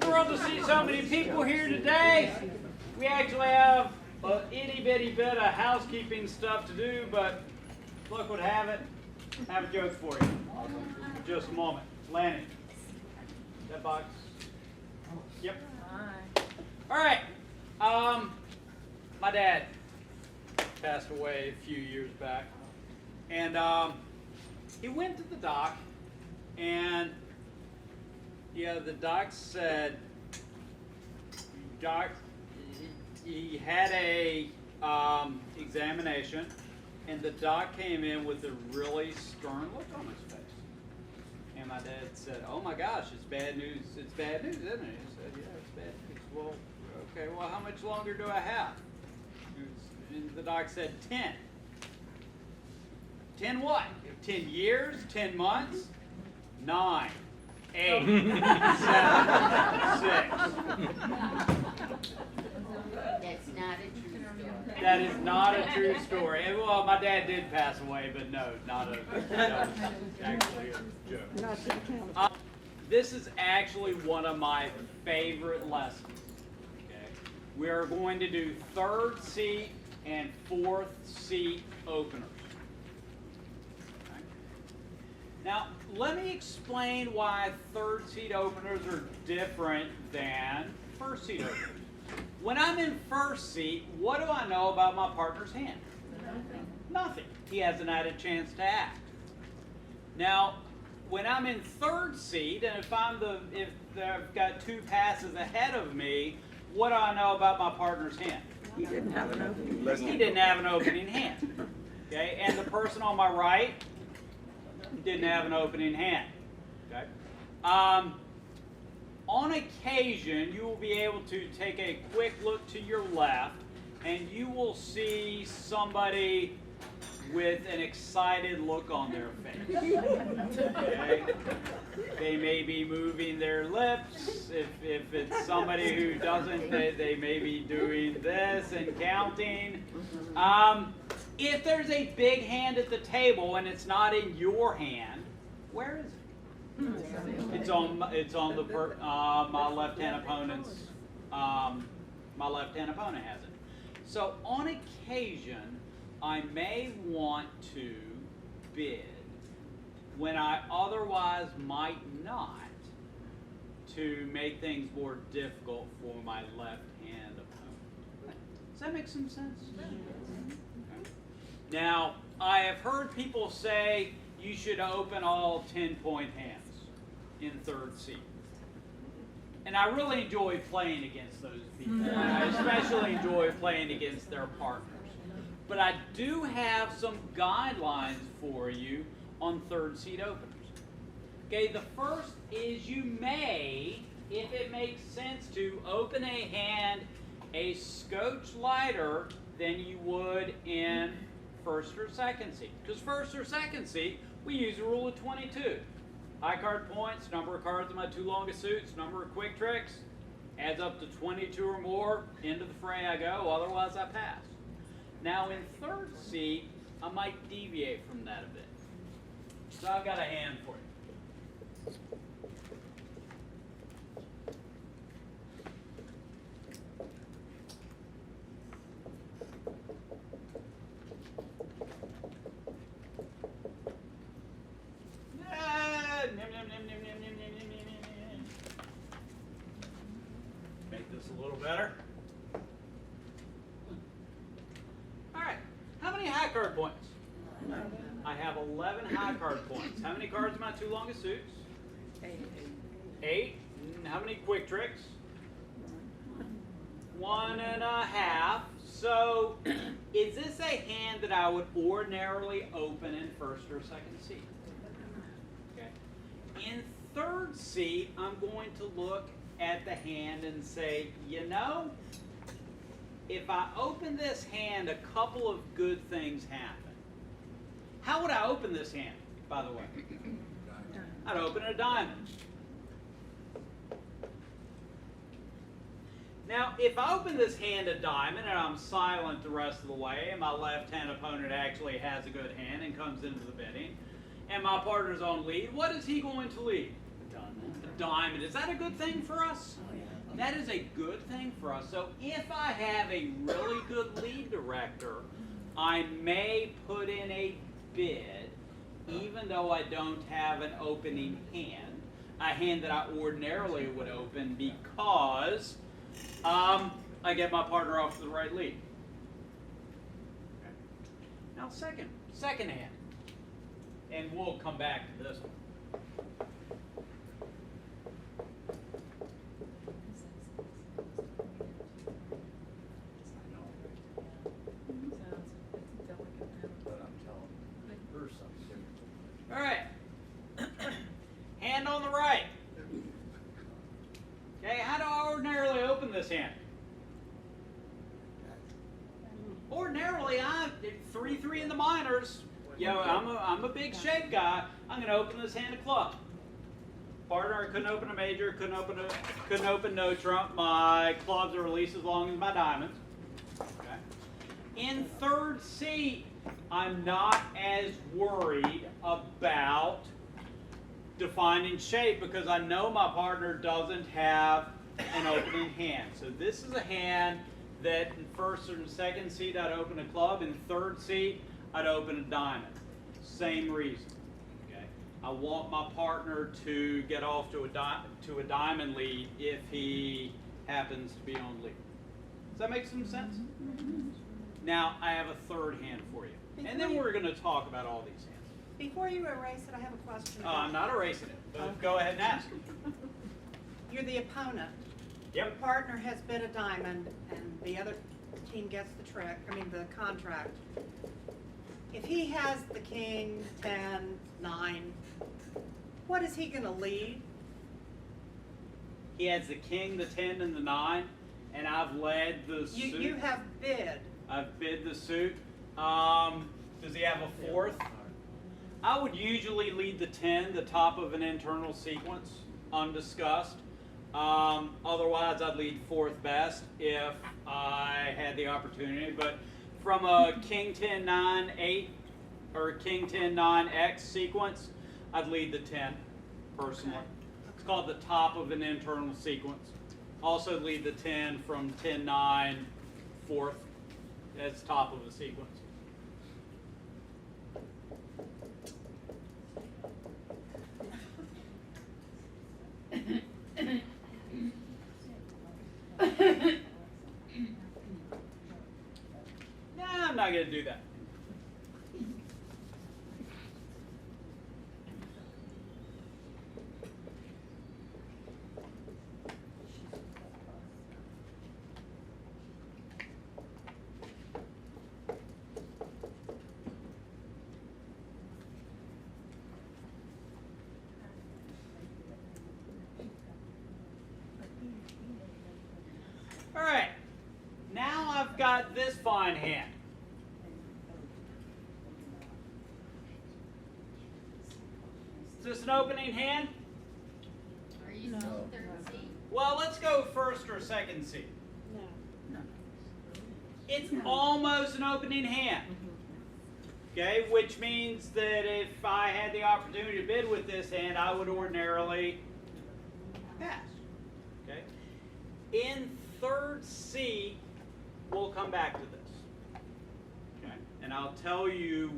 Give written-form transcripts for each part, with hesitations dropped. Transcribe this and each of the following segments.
Thrilled to see so many people here today. We actually have a itty bitty bit of housekeeping stuff to do, but luck would have it. I have a joke for you. In just a moment. Lanny. That box. Yep. All right. My dad passed away a few years back, and he went to the doc, and the doc said, doc, he had a examination, and the doc came in with a really stern look on his face. And my dad said, "Oh my gosh, it's bad news. It's bad news, isn't it?" He said, "Yeah, it's bad news." Well, okay, well, how much longer do I have? And the doc said, 10. 10 what? 10 years? 10 months? 9. 8. 7. 6. That's not a true story. That is not a true story. And, well, my dad did pass away, but no, not a, that was actually a joke. This is actually one of my favorite lessons. Okay? We are going to do third seat and fourth seat openers. Okay? Now, let me explain why third seat openers are different than first seat openers. When I'm in first seat, what do I know about my partner's hand? Nothing. He hasn't had a chance to act. Now, when I'm in third seat, and if I've got 2 passes ahead of me, what do I know about my partner's hand? He didn't have an opening. He didn't have an opening hand. Okay, and the person on my right didn't have an opening hand. Okay. On occasion, you will be able to take a quick look to your left, and you will see somebody with an excited look on their face. Okay? They may be moving their lips. If it's somebody who doesn't, they may be doing this and counting. If there's a big hand at the table and it's not in your hand, where is it? It's on the my left-hand opponent's. My left-hand opponent has it. So on occasion, I may want to bid when I otherwise might not, to make things more difficult for my left-hand opponent. Does that make some sense? Okay. Now, I have heard people say you should open all 10-point hands in third seat. And I really enjoy playing against those people. I especially enjoy playing against their partners. But I do have some guidelines for you on third seat openers. Okay, the first is you may, if it makes sense to, open a hand a scotch lighter than you would in first or second seat. Because first or second seat, we use the rule of 22. High card points, number of cards in my 2 longest suits, number of quick tricks, adds up to 22 or more, into the fray I go, otherwise I pass. Now in third seat, I might deviate from that a bit. So I've got a hand for you. Make this a little better. All right. How many high card points? I have 11 high card points. How many cards in my 2 longest suits? 8. How many quick tricks? 1.5. So, is this a hand that I would ordinarily open in first or second seat? Okay. In third seat, I'm going to look at the hand and say, you know, if I open this hand, a couple of good things happen. How would I open this hand, by the way? I'd open a diamond. Now, if I open this hand a diamond and I'm silent the rest of the way, and my left-hand opponent actually has a good hand and comes into the betting, and my partner's on lead, what is he going to lead? A diamond. Is that a good thing for us? That is a good thing for us. So if I have a really good lead director, I may put in a bid, even though I don't have an opening hand, a hand that I ordinarily would open, because I get my partner off to the right lead. Okay. Now second hand, and we'll come back to this one. All right, hand on the right. Okay, how do I ordinarily open this hand? Ordinarily, I'm 3-3 in the minors. I'm a big shape guy. I'm going to open this hand of club. Partner, I couldn't open a major, couldn't open no trump. My clubs are at least as long as my diamonds. Okay. In third seat, I'm not as worried about defining shape because I know my partner doesn't have an opening hand. So this is a hand that in first and second seat I'd open a club. In third seat I'd open a diamond. Same reason. Okay. I want my partner to get off to a diamond lead if he happens to be on lead. Does that make some sense? Now I have a third hand for you. And then we're going to talk about all these hands. Before you erase it, I have a question. I'm not erasing it, but go ahead and ask. You're the opponent. Yep. Your partner has bid a diamond, and the other team gets the contract. If he has the king, 10, 9, what is he going to lead? He has the king, the 10, and the 9, and I've led the suit. You have bid. I've bid the suit. Does he have a fourth? I would usually lead the 10, the top of an internal sequence, undiscussed. Otherwise, I'd lead fourth best if I had the opportunity. But from a king 10 9 8 or king 10 9 X sequence, I'd lead the 10 personally. Okay. It's called the top of an internal sequence. Also lead the 10 from 10 9 fourth as top of the sequence. Nah, I'm not going to do that. All right, now I've got this fine hand. Is this an opening hand? Are you still third seat? Well, let's go first or second seat. No. It's almost an opening hand. Okay, which means that if I had the opportunity to bid with this hand, I would ordinarily pass. Okay? In third seat, we'll come back to this. Okay? And I'll tell you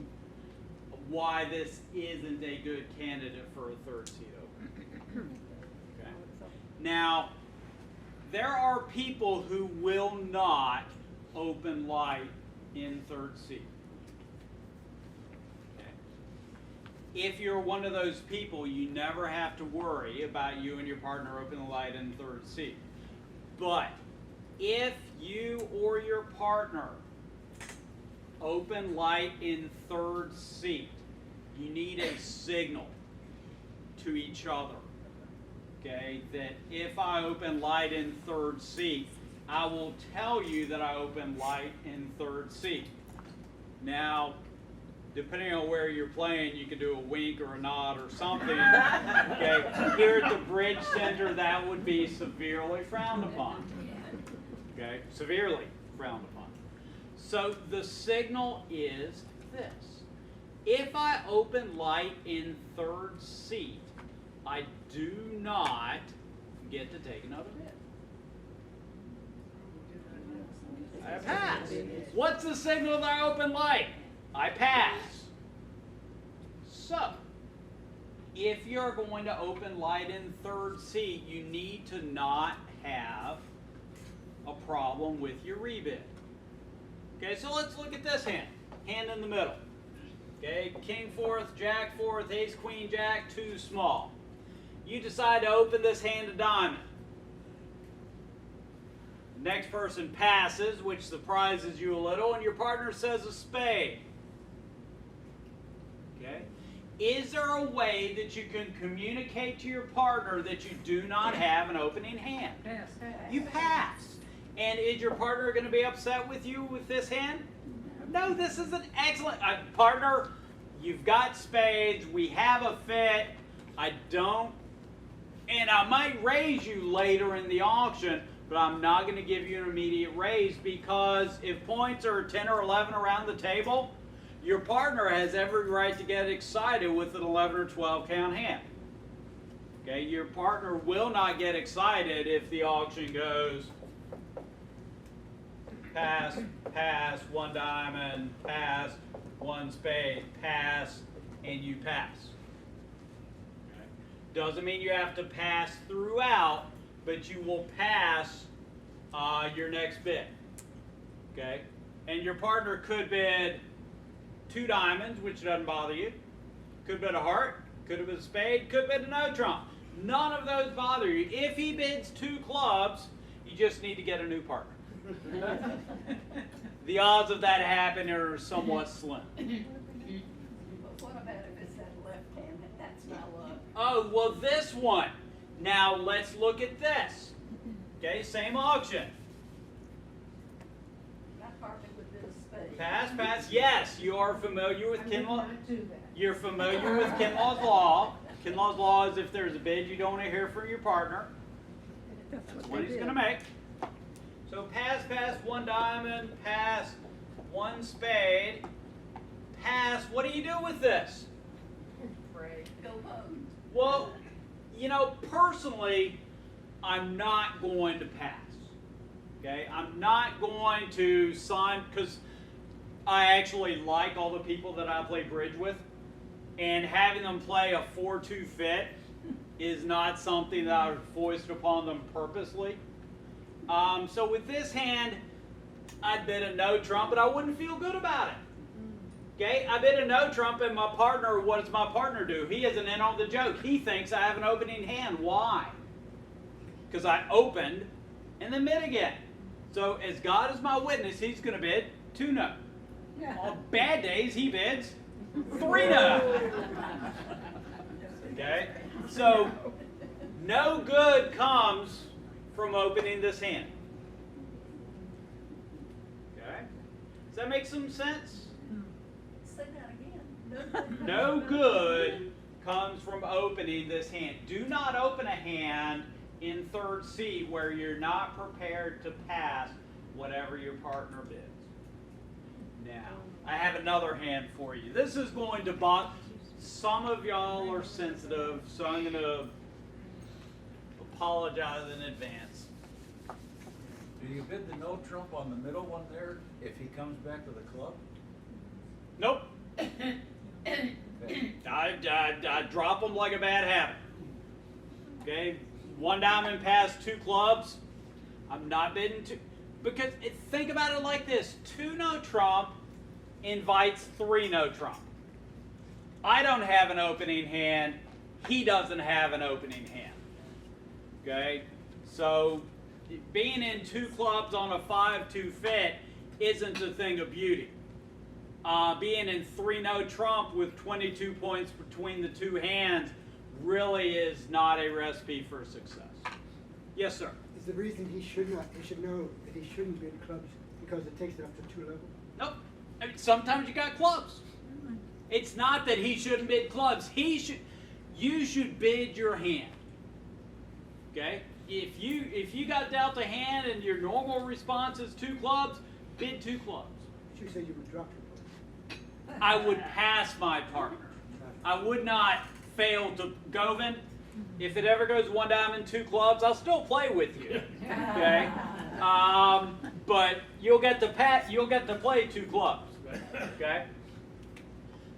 why this isn't a good candidate for a third seat opening. Okay? Now, there are people who will not open light in third seat. Okay? If you're one of those people, you never have to worry about you and your partner opening light in third seat. But if you or your partner open light in third seat, you need a signal to each other. Okay, that if I open light in third seat, I will tell you that I open light in third seat. Now, depending on where you're playing, you can do a wink or a nod or something. Okay, here at the bridge center, that would be severely frowned upon. Okay, severely frowned upon. So the signal is this. If I open light in third seat, I do not get to take another bid. I pass. What's the signal that I open light? I pass. So, if you're going to open light in third seat, you need to not have a problem with your rebid. Okay, so let's look at this hand. Hand in the middle. Okay, king fourth, jack fourth, ace queen jack, too small. You decide to open this hand a diamond. Next person passes, which surprises you a little, and your partner says a spade. Okay? Is there a way that you can communicate to your partner that you do not have an opening hand? Pass. You pass. And is your partner going to be upset with you with this hand? No, this is an excellent partner. You've got spades. We have a fit. I don't, and I might raise you later in the auction, but I'm not going to give you an immediate raise because if points are 10 or 11 around the table, your partner has every right to get excited with an 11 or 12 count hand. Okay, your partner will not get excited if the auction goes pass, pass, one diamond, pass, one spade, pass, and you pass. Okay. Doesn't mean you have to pass throughout, but you will pass your next bid. Okay? And your partner could bid 2 diamonds, which doesn't bother you. Could bid a heart, could have been a spade, could bid a no trump. None of those bother you. If he bids 2 clubs, you just need to get a new partner. The odds of that happening are somewhat slim. But what about if it's that left hand? That's my luck. Oh, well, this one. Now, let's look at this. Okay, same auction. My partner would do a spade. Pass, pass. Yes, you are familiar with I would Kinlaw. not do that. You're familiar with Kinlaw's law. Kinlaw's law is if there's a bid you don't want to hear from your partner, that's what he's going to make. So pass, pass, 1 diamond, pass, 1 spade, pass. What do you do with this? Go home. Well, you know, personally, I'm not going to pass. Okay? I'm not going to sign, because I actually like all the people that I play bridge with, and having them play a 4-2 fit is not something that I would foist upon them purposely. So with this hand, I'd bid a no trump, but I wouldn't feel good about it. Okay, I bid a no trump, and my partner, what does my partner do? He isn't in on the joke. He thinks I have an opening hand. Why? Because I opened and then bid again. So as God is my witness, he's going to bid 2 no. On bad days, he bids 3 no. Okay, so no good comes from opening this hand. Okay, does that make some sense? Say that again. No good comes from opening this hand. Do not open a hand in third seat where you're not prepared to pass whatever your partner bids. Now, I have another hand for you. This is going to bother. Some of y'all are sensitive, so I'm going to apologize in advance. Do you bid the no trump on the middle one there if he comes back to the club? Nope. Okay. I drop them like a bad habit. Okay, 1 diamond pass, 2 clubs. I'm not bidding 2, because think about it like this: 2 no trump invites 3 no trump. I don't have an opening hand. He doesn't have an opening hand. Okay, so being in 2 clubs on a 5-2 fit isn't a thing of beauty. Being in 3 no trump with 22 points between the 2 hands really is not a recipe for success. Yes, sir. Is the reason he should know that he shouldn't bid clubs because it takes it up to 2 levels? Nope. I mean, sometimes you got clubs. It's not that he shouldn't bid clubs. You should bid your hand. Okay? If you got dealt a hand and your normal response is 2 clubs, bid 2 clubs. But you said you would drop your I would pass my partner. I would not fail to Govan. If it ever goes 1 diamond, 2 clubs, I'll still play with you. Okay? But you'll get to play 2 clubs. Okay?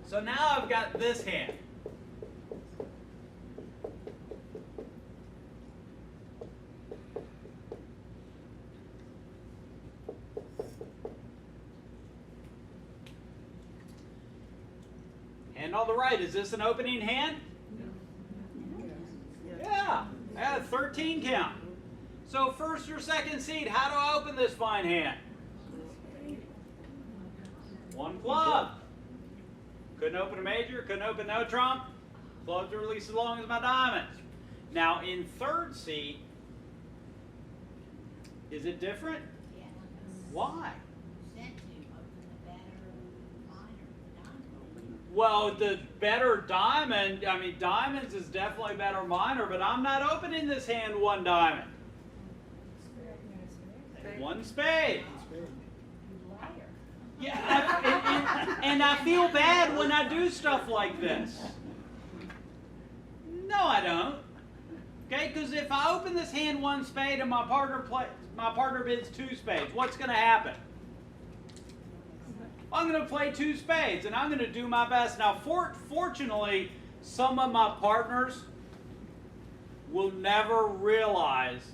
So now I've got this hand. Hand on the right, is this an opening hand? Yeah, I had a 13 count. So first or second seed, how do I open this fine hand? 1 club. Couldn't open a major, couldn't open no trump. Clubs are at least as long as my diamonds. Now in third seed, is it different? Yeah. Why? Sent to open the better minor diamond. Well, the better diamond, I mean, diamonds is definitely better minor, but I'm not opening this hand 1 diamond. 1 spade. Yeah, and I feel bad when I do stuff like this. No, I don't. Okay, because if I open this hand 1 spade and my partner bids 2 spades, what's going to happen? I'm going to play 2 spades, and I'm going to do my best. Now, fortunately, some of my partners will never realize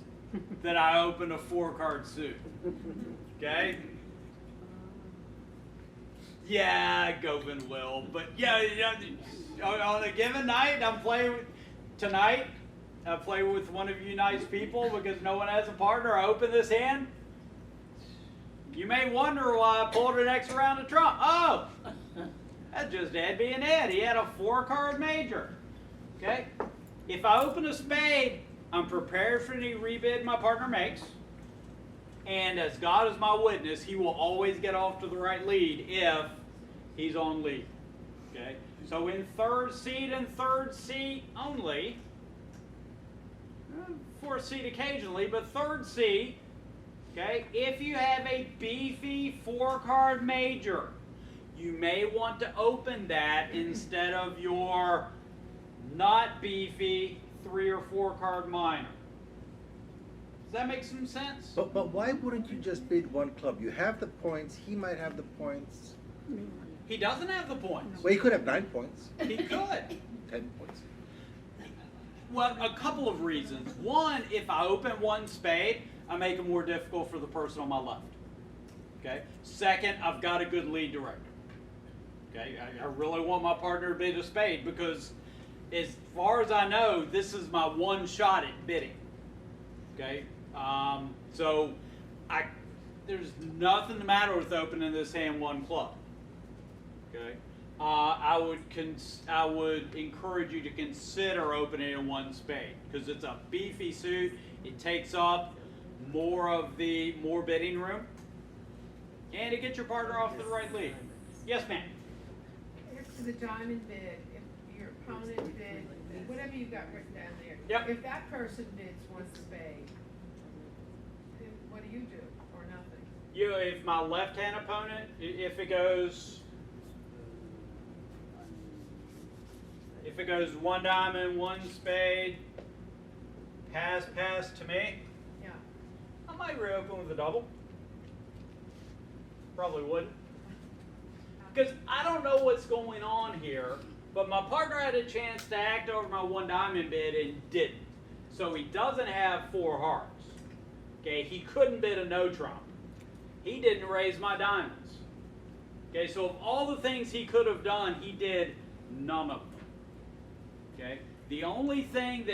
that I opened a 4-card suit. Okay? Yeah, Govan will, but yeah, on a given night, I'm playing tonight. I play with one of you nice people because no one has a partner. I open this hand. You may wonder why I pulled an extra round of trump. Oh, that's just Ed being Ed. He had a 4-card major. Okay? If I open a spade, I'm prepared for any rebid my partner makes. And as God is my witness, he will always get off to the right lead if he's on lead. Okay? So in third seed and third seed only, 4th seed occasionally, but third seed, okay, if you have a beefy 4-card major, you may want to open that instead of your not beefy 3 or 4-card minor. Does that make some sense? But why wouldn't you just bid 1 club? You have the points, he might have the points. He doesn't have the points. Well, he could have 9 points, He could. 10 points. Well, a couple of reasons. One, if I open 1 spade, I make it more difficult for the person on my left. Okay? Second, I've got a good lead director. Okay? I really want my partner to bid a spade because as far as I know, this is my 1 shot at bidding. Okay? So there's nothing the matter with opening this hand 1 club. Okay? I would encourage you to consider opening in 1 spade because it's a beefy suit. It takes up more bidding room, and it gets your partner off to the right lead. Yes, ma'am. If the diamond bid, if your opponent bid, whatever you got written down there. Yep. If that person bids 1 spade, then what do? Or nothing? If my left-hand opponent, if it goes 1 diamond, 1 spade, pass to me, Yeah. I might reopen with a double. Probably wouldn't. Because I don't know what's going on here, but my partner had a chance to act over my 1 diamond bid and didn't. So he doesn't have 4 hearts. Okay, he couldn't bid a no trump. He didn't raise my diamonds. Okay, so of all the things he could have done, he did none of them. Okay, the only thing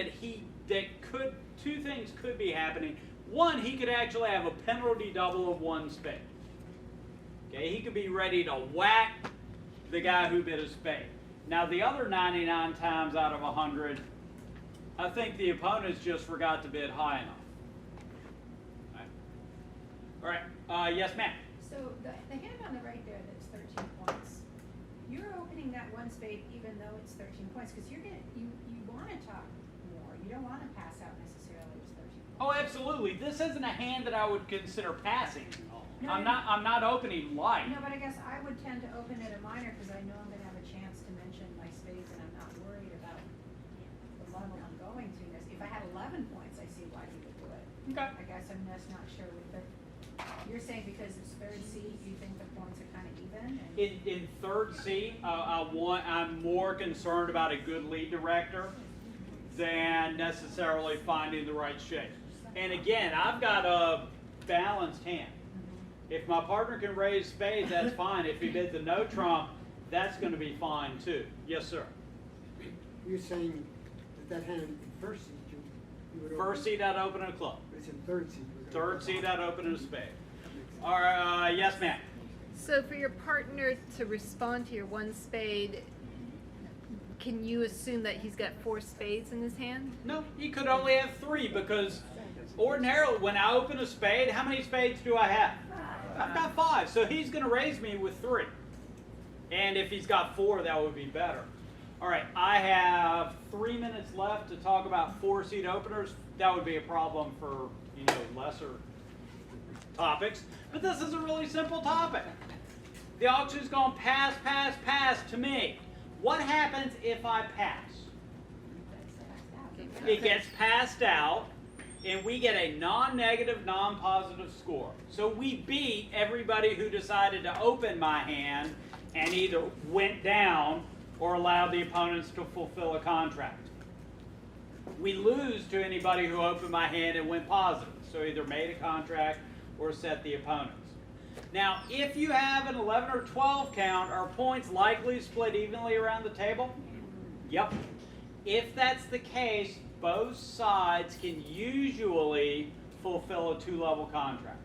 two things could be happening. One, he could actually have a penalty double of 1 spade. Okay, he could be ready to whack the guy who bid a spade. Now the other 99 times out of 100, I think the opponents just forgot to bid high enough. All right, yes ma'am. So the hand on the right there that's 13 points, you're opening that 1 spade even though it's 13 points, because you want to talk more. You don't want to pass out necessarily as 13 points. Oh, absolutely. This isn't a hand that I would consider passing. No, I'm not opening light. No, but I guess I would tend to open it a minor because I know I'm going to have a chance to mention my spades and I'm not worried about the level I'm going going to this. If I had 11 points, I see why you would do it. Okay. I guess I'm just not sure with the, you're saying because it's third seat, you think the points are kind of even? And In third seat, I'm more concerned about a good lead director than necessarily finding the right shape. And again, I've got a balanced hand. If my partner can raise spades, that's fine. If he bids a no trump, that's going to be fine too. Yes, sir. You're saying that hand in first seat, you would open. First seat, I'd open a club. But it's in third seat. we're gonna Third open. seat, I'd open a spade. All right, yes, ma'am. So for your partner to respond to your one spade, can you assume that he's got 4 spades in his hand? No, he could only have 3 because ordinarily when I open a spade, how many spades do I have? I've got 5, so he's going to raise me with 3. And if he's got 4, that would be better. All right, I have 3 minutes left to talk about 4-seat openers. That would be a problem for, lesser topics. But this is a really simple topic. The auction's gone pass, pass, pass to me. What happens if I pass? It gets passed out, and we get a non-negative, non-positive score. So we beat everybody who decided to open my hand and either went down or allowed the opponents to fulfill a contract. We lose to anybody who opened my hand and went positive, so either made a contract or set the opponents. Now, if you have an 11 or 12 count, are points likely split evenly around the table? Yep. If that's the case, both sides can usually fulfill a 2-level contract.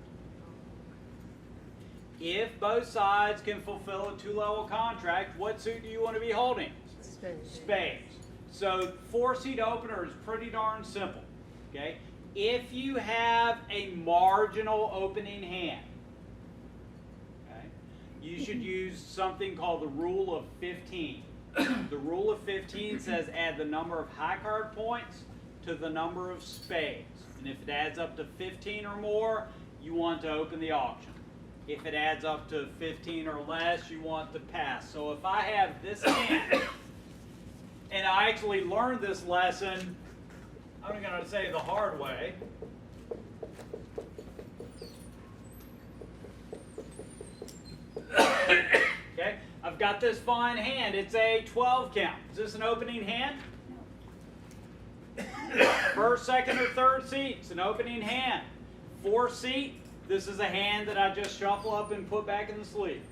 If both sides can fulfill a 2-level contract, what suit do you want to be holding? Spades. So 4-seat opener is pretty darn simple. Okay? If you have a marginal opening hand, okay, you should use something called the rule of 15. The rule of 15 says add the number of high card points to the number of spades. And if it adds up to 15 or more, you want to open the auction. If it adds up to 15 or less, you want to pass. So if I have this hand, and I actually learned this lesson, I'm going to say the hard way. Okay, I've got this fine hand. It's a 12 count. Is this an opening hand? First, second, or third seat, it's an opening hand. 4th seat, this is a hand that I just shuffle up and put back in the sleeve.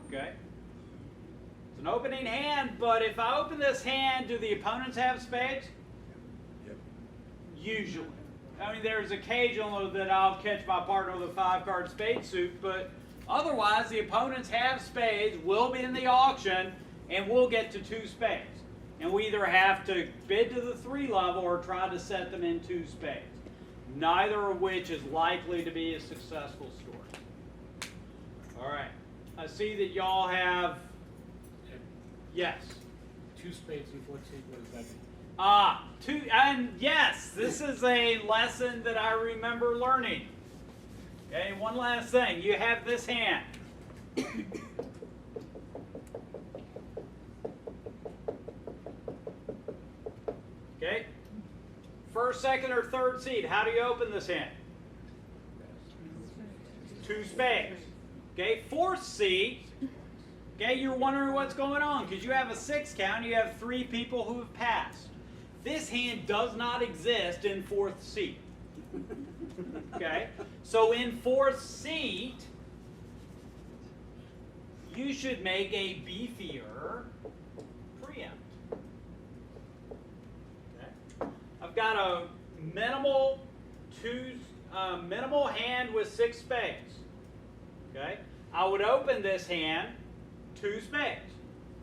Okay? It's an opening hand, but if I open this hand, do the opponents have spades? Yep. Usually. I mean, there's occasionally that I'll catch my partner with a 5-card spade suit, but otherwise the opponents have spades, will be in the auction, and we'll get to 2 spades. And we either have to bid to the 3 level or try to set them in 2 spades. Neither of which is likely to be a successful story. All right. I see that y'all have, yes. 2 spades in 4th seat, what does that mean? And yes, this is a lesson that I remember learning. Okay, one last thing. You have this hand. Okay? First, second, or third seat. How do you open this hand? 2 spades. Okay, 4th seat. Okay, you're wondering what's going on because you have a 6 count. You have 3 people who have passed. This hand does not exist in 4th seat. Okay, so in 4th seat, you should make a beefier preempt. Okay, I've got a minimal hand with 6 spades. Okay, I would open this hand 2 spades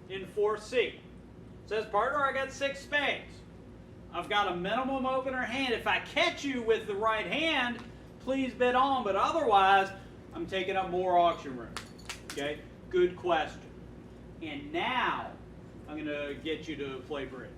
in 4th seat. It says, partner, I got 6 spades. I've got a minimum opener hand. If I catch you with the right hand, please bid on, but otherwise, I'm taking up more auction room. Okay, good question. And now, I'm going to get you to play bridge.